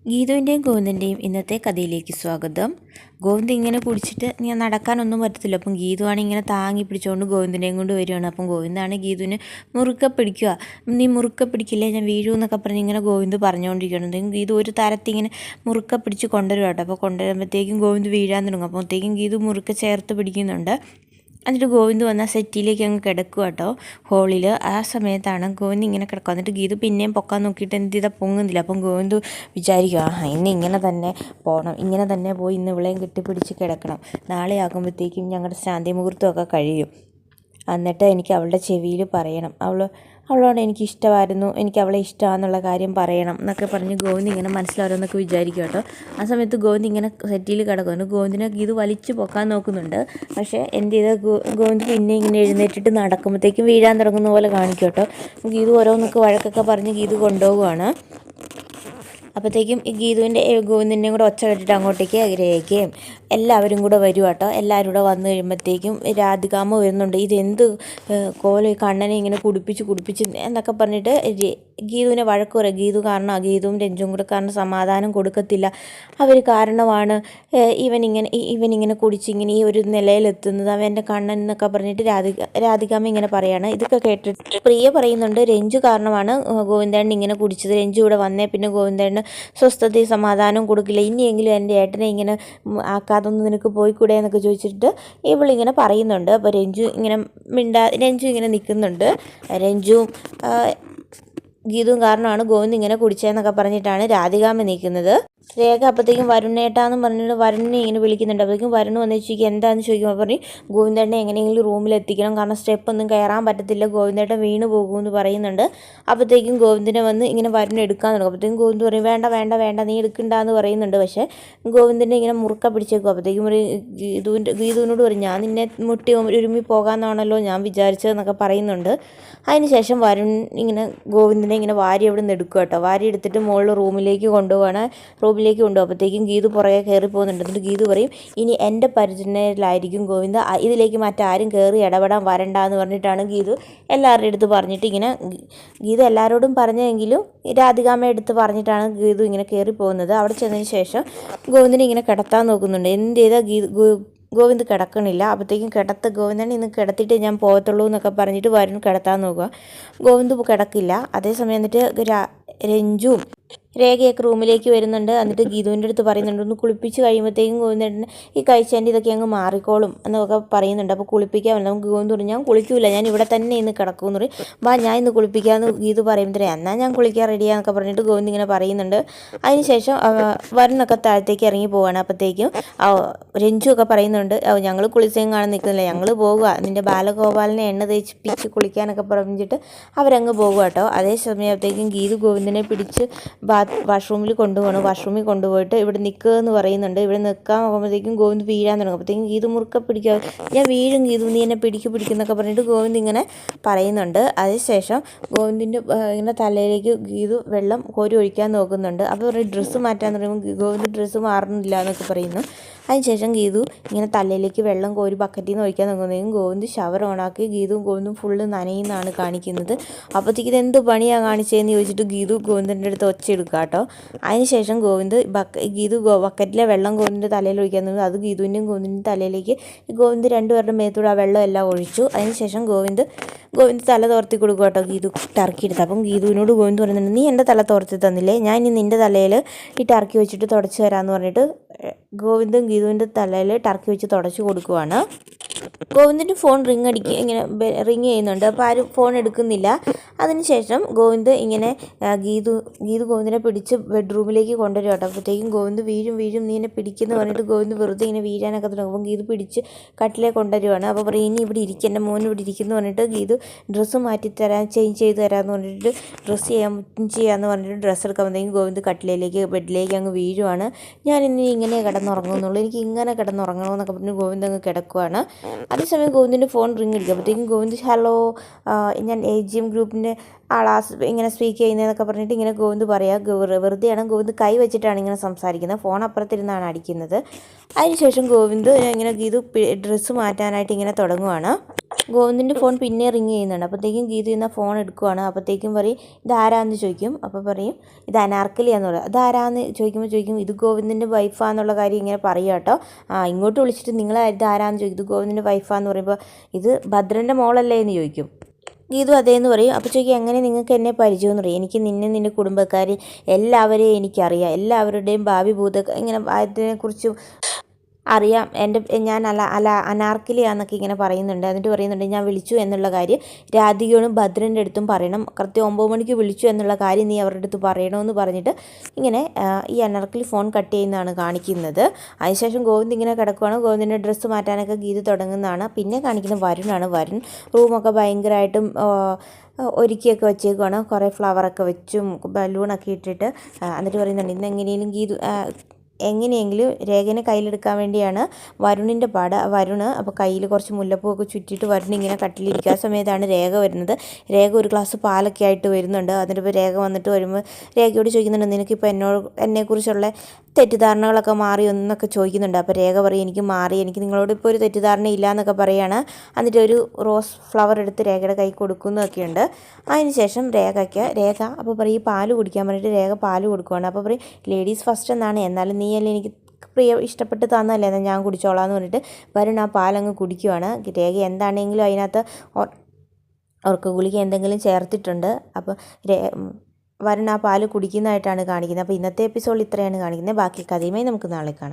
ഗീതുവിൻ്റെയും ഗോവിന്ദൻ്റെയും ഇന്നത്തെ കഥയിലേക്ക് സ്വാഗതം. ഗോവിന്ദ് ഇങ്ങനെ കുടിച്ചിട്ട് ഞാൻ നടക്കാനൊന്നും പറ്റത്തില്ല. അപ്പം ഗീതുവാണ് ഇങ്ങനെ താങ്ങി പിടിച്ചുകൊണ്ട് ഗോവിന്ദനെയും കൊണ്ട് വരികയാണ്. അപ്പം ഗോവിന്ദാണ് ഗീതുവിന് മുറുക്കെ പിടിക്കുക. നീ മുറുക്കെ പിടിക്കില്ലേ, ഞാൻ വീഴൂ എന്നൊക്കെ പറഞ്ഞ് ഇങ്ങനെ ഗോവിന്ദ് പറഞ്ഞുകൊണ്ടിരിക്കുകയാണ്. ഗീതു ഒരു തരത്തിൽ ഇങ്ങനെ മുറുക്കെ പിടിച്ച് കൊണ്ടുവരും കേട്ടോ. അപ്പോൾ കൊണ്ടുവരുമ്പോഴത്തേക്കും ഗോവിന്ദ് വീഴാൻ തുടങ്ങും. അപ്പോഴത്തേക്കും ഗീതു മുറുക്കെ ചേർത്ത് പിടിക്കുന്നുണ്ട്. എന്നിട്ട് ഗോവിന്ദ് വന്ന സെറ്റിലേക്ക് അങ്ങ് കിടക്കുക കേട്ടോ, ഹോളിൽ. ആ സമയത്താണ് ഗോവിന്ദ് ഇങ്ങനെ കിടക്കുക. എന്നിട്ട് ഗീതു പിന്നെയും പൊക്കാൻ നോക്കിയിട്ട് എന്ത് ചെയ്താൽ പൊങ്ങുന്നില്ല. അപ്പം ഗോവിന്ദ് വിചാരിക്കുക, ഇന്ന് ഇങ്ങനെ തന്നെ പോകണം, ഇങ്ങനെ തന്നെ പോയി ഇന്ന് ഇവിളെയും കെട്ടിപ്പിടിച്ച് കിടക്കണം. നാളെ ആകുമ്പോഴത്തേക്കും ഞങ്ങളുടെ ശാന്തി മുഹൂർത്തമൊക്കെ കഴിയും. എന്നിട്ട് എനിക്ക് അവളുടെ ചെവിയിൽ പറയണം, അവളോട് എനിക്ക് ഇഷ്ടമായിരുന്നു, എനിക്ക് അവളെ ഇഷ്ടമാണെന്നുള്ള കാര്യം പറയണം എന്നൊക്കെ പറഞ്ഞ് ഗോവിന്ദ് ഇങ്ങനെ മനസ്സിലാവുമെന്നൊക്കെ വിചാരിക്കും കേട്ടോ. ആ സമയത്ത് ഗോവിന്ദ് ഇങ്ങനെ സെറ്റിയിൽ കിടക്കുന്നു. ഗോവിന്ദിനെ ഗീതു വലിച്ചു പൊക്കാൻ നോക്കുന്നുണ്ട്. പക്ഷേ എന്ത് ചെയ്താൽ ഗോവിന്ദ് പിന്നെ ഇങ്ങനെ എഴുന്നേറ്റിട്ട് നടക്കുമ്പോഴത്തേക്കും വീഴാൻ തുടങ്ങുന്ന പോലെ കാണിക്കും കേട്ടോ. ഗീതു ഓരോന്നൊക്കെ വഴക്കൊക്കെ പറഞ്ഞ് ഗീതു കൊണ്ടുപോകുവാണ്. അപ്പോഴത്തേക്കും ഈ ഗോവിന്ദിൻ്റെയും കൂടെ ഒച്ച കേട്ടിട്ട് അങ്ങോട്ടേക്ക് രേഖയും എല്ലാവരും കൂടെ വരും കേട്ടോ. എല്ലാവരും കൂടെ വന്നു കഴിയുമ്പോഴത്തേക്കും രാധികാമ്മ വരുന്നുണ്ട്. ഇതെന്ത് കോല കണ്ണനെ ഇങ്ങനെ കുടിപ്പിച്ച് എന്നൊക്കെ പറഞ്ഞിട്ട് ഗീതുവിനെ വഴക്ക് പറയും. ഗീതുവും രഞ്ജുവും കൂടെ കാരണം സമാധാനം കൊടുക്കത്തില്ല. അവർ കാരണമാണ് ഇവനിങ്ങനെ കുടിച്ചിങ്ങനെ ഈ ഒരു നിലയിലെത്തുന്നത്, അവൻ്റെ കണ്ണൻ എന്നൊക്കെ പറഞ്ഞിട്ട് രാധികാമ്മ ഇങ്ങനെ പറയാണ്. ഇതൊക്കെ കേട്ടിട്ട് പ്രിയ പറയുന്നുണ്ട്, രഞ്ജു കാരണമാണ് ഗോവിന്ദേട്ടൻ ഇങ്ങനെ കുടിച്ചത്. രഞ്ജു ഇവിടെ വന്നേ പിന്നെ ഗോവിന്ദേട്ടന് സ്വസ്ഥതയും സമാധാനവും കൊടുക്കില്ല. ഇനിയെങ്കിലും എൻ്റെ ഏട്ടനെ ഇങ്ങനെ ആക്കാതൊന്നും നിനക്ക് പോയിക്കൂടെ എന്നൊക്കെ ചോദിച്ചിട്ട് ഇവളിങ്ങനെ പറയുന്നുണ്ട്. അപ്പോൾ രഞ്ജു ഇങ്ങനെ നിൽക്കുന്നുണ്ട്. രഞ്ജുവും ഗീതുവും കാരണമാണ് ഗോവിന്ദ് ഇങ്ങനെ കുടിച്ചതെന്നൊക്കെ പറഞ്ഞിട്ടാണ് രാധികാമ്മ നിൽക്കുന്നത്. രേഖ അപ്പോഴത്തേക്കും വരുണേട്ടാന്ന് പറഞ്ഞിട്ട് വരുണിനെ ഇങ്ങനെ വിളിക്കുന്നുണ്ട്. അപ്പോഴത്തേക്കും വരുണ് വന്ന് ചോദിക്കും എന്താണെന്ന് ചോദിക്കുമ്പോൾ പറഞ്ഞ് ഗോവിന്ദേട്ടനെ എങ്ങനെയെങ്കിലും റൂമിൽ എത്തിക്കണം, കാരണം സ്റ്റെപ്പൊന്നും കയറാൻ പറ്റത്തില്ല, ഗോവിന്ദേട്ടൻ വീണ് പോകുമെന്ന് പറയുന്നുണ്ട്. അപ്പോഴത്തേക്കും ഗോവിന്ദിനെ വന്ന് ഇങ്ങനെ വരുൺ എടുക്കാൻ തുടങ്ങും. അപ്പോഴത്തേക്കും ഗോവിന്ദ് പറയും വേണ്ട നീ എടുക്കണ്ടെന്ന് പറയുന്നുണ്ട്. പക്ഷേ ഗോവിന്ദിനെ ഇങ്ങനെ മുറുക്ക പിടിച്ചേക്കും. അപ്പോഴത്തേക്കും ഗീതുവിനോട് പറയും, ഞാൻ നിന്നെ മുട്ടി ഒരുമി പോകാമെന്നാണല്ലോ ഞാൻ വിചാരിച്ചതെന്നൊക്കെ പറയുന്നുണ്ട്. അതിനുശേഷം വരുൺ ഇങ്ങനെ ഗോവിന്ദിനെ ഇങ്ങനെ വാരി അവിടെ നിന്ന് എടുക്കുക കേട്ടോ. വാരി എടുത്തിട്ട് മുകളിൽ റൂമിലേക്ക് കൊണ്ടുപോകുകയാണ്. അപ്പോഴത്തേക്കും ഗീതു പുറകെ കയറി പോകുന്നുണ്ട്. എന്നിട്ട് ഗീതു പറയും, ഇനി എൻ്റെ പരിചരണയിലായിരിക്കും ഗോവിന്ദ, ഇതിലേക്ക് മറ്റാരും കയറി ഇടപെടാൻ വരണ്ട എന്ന് പറഞ്ഞിട്ടാണ് ഗീതു എല്ലാവരുടെ അടുത്ത് പറഞ്ഞിട്ട് ഗീതു എല്ലാവരോടും പറഞ്ഞെങ്കിലും രാധികാമ്മ എടുത്ത് പറഞ്ഞിട്ടാണ് ഗീതു ഇങ്ങനെ കയറി പോകുന്നത്. അവിടെ ചെന്നതിന് ശേഷം ഗോവിന്ദിനെ ഇങ്ങനെ കിടത്താൻ നോക്കുന്നുണ്ട്. എന്ത് ചെയ്താൽ ഗോവിന്ദ് കിടക്കണില്ല. അപ്പോഴത്തേക്കും ഗോവിന്ദനെ ഇന്ന് കിടത്തിയിട്ട് ഞാൻ പോകത്തുള്ളൂ എന്നൊക്കെ പറഞ്ഞിട്ട് വരുൺ കിടത്താൻ നോക്കുക. ഗോവിന്ദ് കിടക്കില്ല. അതേസമയം എന്നിട്ട് രഞ്ജുവും രേഖയൊക്കെ റൂമിലേക്ക് വരുന്നുണ്ട്. എന്നിട്ട് ഗീതുവിൻ്റെ അടുത്ത് പറയുന്നുണ്ട്, ഒന്ന് കുളിപ്പിച്ച് കഴിയുമ്പോഴത്തേക്കും ഗോവിന്ദേട്ടന് ഈ കഴിച്ചതിൻ്റെ ഇതൊക്കെ അങ്ങ് മാറിക്കോളും എന്നൊക്കെ പറയുന്നുണ്ട്. അപ്പോൾ കുളിപ്പിക്കാൻ വന്നു. ഗോവിന്ദ് പറഞ്ഞു, ഞാൻ കുളിക്കൂല, ഞാൻ ഇവിടെ തന്നെ ഇന്ന് കിടക്കുമെന്ന് പറയും. ഞാൻ ഇന്ന് കുളിപ്പിക്കാമെന്ന് ഗീതു പറയുമ്പോഴേ എന്നാൽ ഞാൻ കുളിക്കാൻ റെഡിയാന്നൊക്കെ പറഞ്ഞിട്ട് ഗോവിന്ദ് ഇങ്ങനെ പറയുന്നുണ്ട്. അതിനുശേഷം വരുണൊക്കെ താഴത്തേക്ക് ഇറങ്ങി പോവുകയാണ്. അപ്പോഴത്തേക്കും രഞ്ജു ഒക്കെ പറയുന്നുണ്ട്, ഞങ്ങൾ കുളിച്ചേം കാണാൻ നിൽക്കുന്നില്ല, ഞങ്ങൾ പോകുക, നിൻ്റെ ബാലഗോപാലിനെ എണ്ണ തേച്ചിപ്പിച്ച് കുളിക്കാനൊക്കെ പറഞ്ഞിട്ട് അവരങ്ങ് പോകുക കേട്ടോ. അതേ സമയത്തേക്കും ഗീതു ഗോവിന്ദനെ പിടിച്ച് വാഷ്റൂമിൽ കൊണ്ടുപോയിട്ട് ഇവിടെ നിൽക്കുക എന്ന് പറയുന്നുണ്ട്. ഇവിടെ നിൽക്കാൻ പോകുമ്പോഴത്തേക്കും ഗോവിന്ദ് വീഴാൻ തുടങ്ങും. അപ്പോഴത്തേക്കും ഗീതു മുറുക്കെ പിടിക്കുക, ഞാൻ വീഴും ഗീതു, നീ എന്നെ പിടിക്കുന്നൊക്കെ പറഞ്ഞിട്ട് ഗോവിന്ദ് ഇങ്ങനെ പറയുന്നുണ്ട്. അതിനുശേഷം ഗോവിന്ദിൻ്റെ ഇങ്ങനെ തലയിലേക്ക് ഗീതു വെള്ളം കോരി ഒഴിക്കാൻ നോക്കുന്നുണ്ട്. അപ്പോൾ ഡ്രസ്സ് മാറ്റാൻ പറയുമ്പോൾ ഗോവിന്ദ് ഡ്രസ്സ് മാറുന്നില്ല എന്നൊക്കെ പറയുന്നു. അതിനുശേഷം ഗീതു ഇങ്ങനെ തലയിലേക്ക് വെള്ളം കോരി ബക്കറ്റിൽ നിന്ന് ഒഴിക്കാൻ നോക്കുന്നതെങ്കിലും ഗോവിന്ദ് ഷവർ ഓണാക്കി ഗോവിന്ദും ഫുള്ള് നനയുന്നതാണ് കാണിക്കുന്നത്. അപ്പോഴത്തേക്ക് ഇതെന്ത് പണിയാണ് കാണിച്ചതെന്ന് ചോദിച്ചിട്ട് ഗീതു ഗോവിന്ദൻ്റെ അടുത്ത് ഒച്ചയെടുക്കുക കേട്ടോ. അതിനുശേഷം ഗീതു ബക്കറ്റിലെ വെള്ളം ഗോവിന്ദിൻ്റെ തലയിൽ ഒഴിക്കാൻ നോക്കുന്നത്. അത് ഗോവിന്ദിൻ്റെ തലയിലേക്ക് ഗോവിന്ദ് രണ്ടുപേരുടെ മേത്തൂടെ ആ വെള്ളം എല്ലാം ഒഴിച്ചു. അതിനുശേഷം ഗോവിന്ദ് തല തോർത്തി കൊടുക്കുക കേട്ടോ. ഗീതു ടർക്കി എടുത്ത്. അപ്പം ഗീതുവിനോട് ഗോവിന്ദ് പറയുന്നുണ്ട്, നീ എൻ്റെ തല തോർത്തി തന്നില്ലേ, ഞാൻ ഇനി നിൻ്റെ തലയിൽ ഈ ടർക്കി വെച്ചിട്ട് തുടച്ച് തരാമെന്ന് പറഞ്ഞിട്ട് ഗോവിന്ദും ഗീതുവിൻ്റെ തലയിൽ ടർക്കി വെച്ച് തുടച്ച് കൊടുക്കുവാണ്. ഗോവിന്ദിൻ്റെ ഫോൺ റിങ് ചെയ്യുന്നുണ്ട്. അപ്പോൾ ആരും ഫോൺ എടുക്കുന്നില്ല. അതിനുശേഷം ഗോവിന്ദ് ഇങ്ങനെ ഗീതു ഗോവിന്ദിനെ പിടിച്ച് ബെഡ്റൂമിലേക്ക് കൊണ്ടുവരും കേട്ടോ. അപ്പോഴത്തേക്കും ഗോവിന്ദ് വീഴും നീ എന്നെ പിടിക്കുന്നു പറഞ്ഞിട്ട് ഗോവിന്ദ് വെറുതെ ഇങ്ങനെ വീഴാനൊക്കെ തുടങ്ങും. അപ്പം ഗീതു പിടിച്ച് കട്ടിലേക്ക് കൊണ്ടുവരുവാണ്. അപ്പോൾ പറയും, ഇനി ഇവിടെ ഇരിക്കും, എൻ്റെ മോൻ ഇവിടെ ഇരിക്കുന്നു പറഞ്ഞിട്ട് ഗീതു ഡ്രസ്സ് മാറ്റിത്തരാം, ചേഞ്ച് ചെയ്ത് തരാമെന്ന് പറഞ്ഞിട്ട് ഡ്രസ്സ് ചെയ്യാമെന്ന് പറഞ്ഞിട്ട് ഡ്രസ്സ് എടുക്കുമ്പോഴത്തേക്കും ഗോവിന്ദ് ബെഡിലേക്ക് അങ്ങ് വീഴുവാണ്. ഞാൻ ഇനി ഇങ്ങനെ കിടന്നുറങ്ങുന്നുള്ളൂ, എനിക്ക് ഇങ്ങനെ കിടന്നുറങ്ങണമെന്നൊക്കെ പറഞ്ഞ് ഗോവിന്ദ് അങ്ങ് കിടക്കുവാണ്. അതേസമയം ഗോവിന്ദിൻ്റെ ഫോൺ റിങ് അടിക്കും. അപ്പോഴത്തേക്കും ഗോവിന്ദ് ഹലോ, ഞാൻ AGM ഗ്രൂപ്പിൻ്റെ ഇങ്ങനെ സ്പീക്ക് ചെയ്യുന്നതെന്നൊക്കെ പറഞ്ഞിട്ട് ഇങ്ങനെ ഗോവിന്ദ് വെറുതെയാണ്. ഗോവിന്ദ് കൈ വെച്ചിട്ടാണ് ഇങ്ങനെ സംസാരിക്കുന്നത്, ഫോൺ അപ്പുറത്തിരുന്നാണ് അടിക്കുന്നത്. അതിനുശേഷം ഗോവിന്ദ് ഇങ്ങനെ ഗീതു ഡ്രസ്സ് മാറ്റാനായിട്ട് ഇങ്ങനെ തുടങ്ങുവാണ്. ഗോവിന്ദിൻ്റെ ഫോൺ പിന്നെ റിങ് ചെയ്യുന്നുണ്ട്. അപ്പോഴത്തേക്കും ഗീതു ഇന്ന് ഫോൺ എടുക്കുവാണ്. അപ്പോഴത്തേക്കും പറയും ഇതാരാന്ന് ചോദിക്കും. അപ്പോൾ പറയും ഇത് അനാർക്കലിയാന്ന് പറയും. ഇതാരാന്ന് ചോദിക്കും ഇത് ഗോവിന്ദിൻ്റെ വൈഫാന്നുള്ള കാര്യം ഇങ്ങനെ പറയുക കേട്ടോ. ഇങ്ങോട്ട് വിളിച്ചിട്ട് നിങ്ങൾ ഇതാരാന്ന് ചോദിക്കും. ഇത് ഗോവിന്ദിൻ്റെ വൈഫാന്ന് പറയുമ്പോൾ ഇത് ഭദ്രൻ്റെ മോളല്ലേ എന്ന് ചോദിക്കും. ഗീതു അതേന്ന് പറയും. അപ്പോൾ ചോദിക്കും എങ്ങനെ നിങ്ങൾക്ക് എന്നെ പരിചയമെന്ന് പറയും. എനിക്ക് നിൻ്റെ കുടുംബക്കാർ എല്ലാവരെയും എനിക്കറിയാം. എല്ലാവരുടെയും ഭാവി ഭൂത ഇങ്ങനെ അതിനെക്കുറിച്ചും അറിയാം. ഞാൻ അനാർക്കലിയാന്നൊക്കെ ഇങ്ങനെ പറയുന്നുണ്ട്. എന്നിട്ട് പറയുന്നുണ്ട് ഞാൻ വിളിച്ചു എന്നുള്ള കാര്യം രാധികയോടും ഭദ്രൻ്റെ അടുത്തും പറയണം. കൃത്യം 9 മണിക്ക് വിളിച്ചു എന്നുള്ള കാര്യം നീ അവരുടെ അടുത്ത് പറയണമെന്ന് പറഞ്ഞിട്ട് ഇങ്ങനെ ഈ അനാർക്കലി ഫോൺ കട്ട് ചെയ്യുന്നതാണ് കാണിക്കുന്നത്. അതിനുശേഷം ഗോവിന്ദ് ഇങ്ങനെ കിടക്കുവാണ്. ഗോവിന്ദിൻ്റെ ഡ്രസ്സ് മാറ്റാനൊക്കെ ഗീത് തുടങ്ങുന്നതാണ്. പിന്നെ കാണിക്കുന്ന വരുണാണ്. വരുൺ റൂമൊക്കെ ഭയങ്കരമായിട്ടും ഒരുക്കിയൊക്കെ വെച്ചേക്കുവാണ്. കുറേ ഫ്ലവറൊക്കെ വെച്ചും ബലൂണൊക്കെ ഇട്ടിട്ട് എന്നിട്ട് പറയുന്നുണ്ട് ഇന്ന് എങ്ങനെയെങ്കിലും രേഖനെ കയ്യിലെടുക്കാൻ വേണ്ടിയാണ് വരുണിൻ്റെ പാട്. വരുണ് അപ്പോൾ കയ്യിൽ കുറച്ച് മുല്ലപ്പൂവൊക്കെ ചുറ്റിയിട്ട് വരുൺ ഇങ്ങനെ കട്ടിലിരിക്കുക. ആ സമയത്താണ് രേഖ വരുന്നത്. രേഖ ഒരു ഗ്ലാസ് പാലൊക്കെ ആയിട്ട് വരുന്നുണ്ട്. എന്നിട്ടിപ്പോൾ രേഖ വന്നിട്ട് വരുമ്പോൾ രേഖയോട് ചോദിക്കുന്നുണ്ട് നിനക്കിപ്പോൾ എന്നെക്കുറിച്ചുള്ള തെറ്റിദ്ധാരണകളൊക്കെ മാറി എന്നൊക്കെ ചോദിക്കുന്നുണ്ട്. അപ്പോൾ രേഖ പറയും എനിക്ക് മാറി, എനിക്ക് നിങ്ങളോട് ഇപ്പോൾ ഒരു തെറ്റിദ്ധാരണ ഇല്ല എന്നൊക്കെ പറയുകയാണ്. എന്നിട്ട് ഒരു റോസ് ഫ്ലവർ എടുത്ത് രേഖയുടെ കൈ കൊടുക്കുന്നതൊക്കെയുണ്ട്. അതിനുശേഷം രേഖ അപ്പോൾ പറയും ഈ പാല് കുടിക്കാൻ പറഞ്ഞിട്ട് രേഖ പാല് കൊടുക്കുവാണ്. അപ്പോൾ പറയും ലേഡീസ് ഫസ്റ്റ് എന്നാണ്, എന്നാലും നീയല്ലേ എനിക്ക് ഇഷ്ടപ്പെട്ട് തന്നല്ലേ എന്നാൽ ഞാൻ കുടിച്ചോളാം എന്ന് പറഞ്ഞിട്ട് വരുൺ ആ പാലങ്ങ് കുടിക്കുവാണ്. രേഖ എന്താണെങ്കിലും അതിനകത്ത് ഉറക്ക ഗുളിക എന്തെങ്കിലും ചേർത്തിട്ടുണ്ട്. അപ്പോൾ വരുൺ ആ പാല് കുടിക്കുന്നതായിട്ടാണ് കാണിക്കുന്നത്. അപ്പോൾ ഇന്നത്തെ എപ്പിസോഡിൽ ഇത്രയാണ് കാണിക്കുന്നത്. ബാക്കി കഥയുമായി നമുക്ക് നാളെ കാണാം.